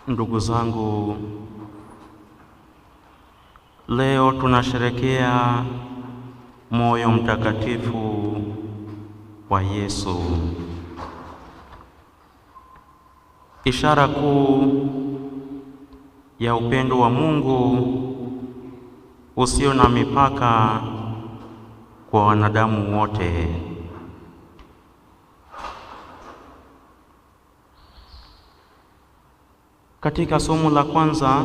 Ndugu zangu, leo tunasherehekea moyo mtakatifu wa Yesu, ishara kuu ya upendo wa Mungu usio na mipaka kwa wanadamu wote. Katika somo la kwanza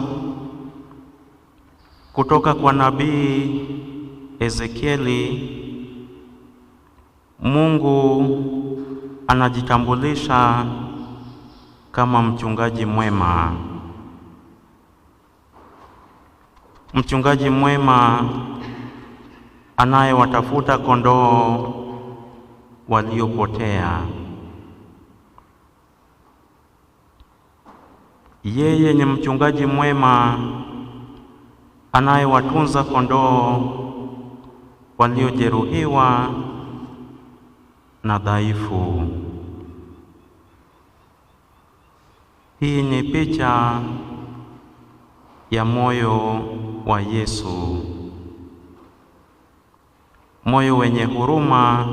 kutoka kwa nabii Ezekieli, Mungu anajitambulisha kama mchungaji mwema. Mchungaji mwema anayewatafuta kondoo waliopotea. Yeye ni mchungaji mwema anayewatunza kondoo waliojeruhiwa na dhaifu. Hii ni picha ya moyo wa Yesu, moyo wenye huruma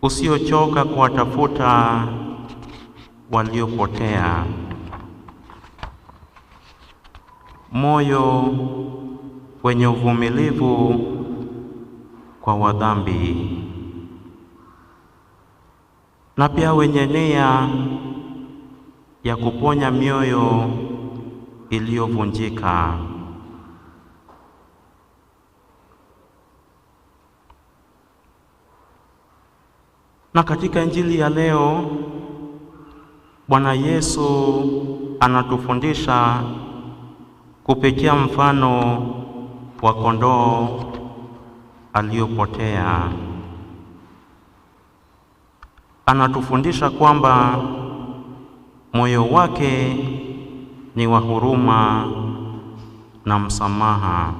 usiochoka kuwatafuta waliopotea, moyo wenye uvumilivu kwa wadhambi, na pia wenye nia ya kuponya mioyo iliyovunjika. Na katika Injili ya leo, Bwana Yesu anatufundisha kupitia mfano wa kondoo aliyopotea. Anatufundisha kwamba moyo wake ni wa huruma na msamaha.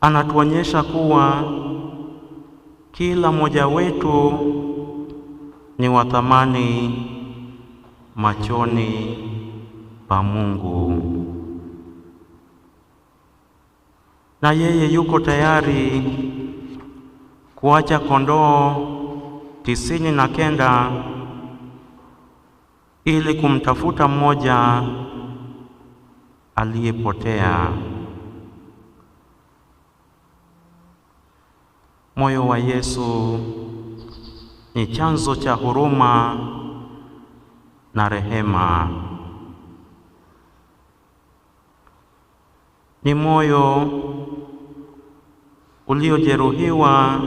Anatuonyesha kuwa kila mmoja wetu ni wa thamani machoni pa Mungu, na yeye yuko tayari kuacha kondoo 99 ili kumtafuta mmoja aliyepotea. Moyo wa Yesu ni chanzo cha huruma na rehema. Ni moyo uliojeruhiwa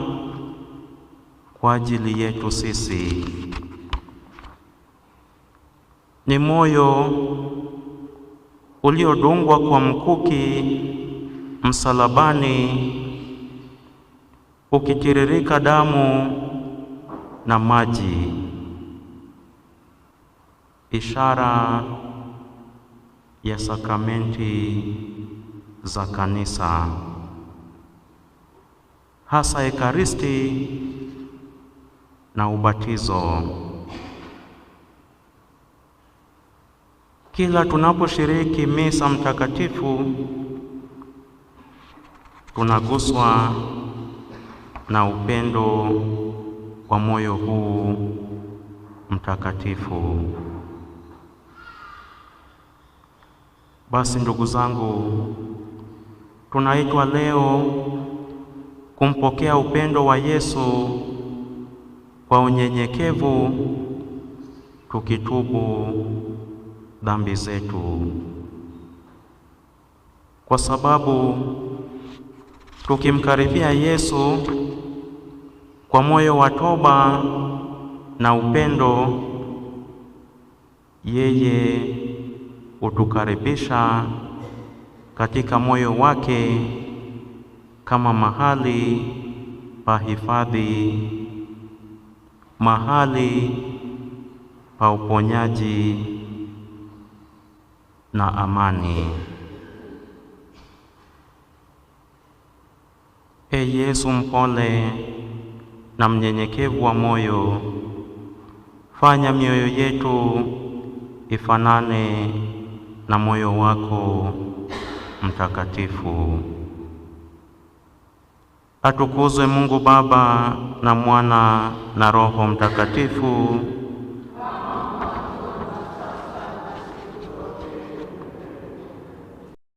kwa ajili yetu sisi. Ni moyo uliodungwa kwa mkuki msalabani, ukitiririka damu na maji, ishara ya sakramenti za kanisa, hasa Ekaristi na ubatizo. Kila tunaposhiriki misa mtakatifu, tunaguswa na upendo wa moyo huu mtakatifu. Basi ndugu zangu, tunaitwa leo kumpokea upendo wa Yesu kwa unyenyekevu, tukitubu dhambi zetu, kwa sababu tukimkaribia Yesu kwa moyo wa toba na upendo, yeye hutukaribisha katika moyo wake kama mahali pa hifadhi, mahali pa uponyaji na amani. E Yesu mpole na mnyenyekevu wa moyo, Fanya mioyo yetu ifanane na moyo wako mtakatifu. Atukuzwe Mungu Baba na Mwana na Roho Mtakatifu,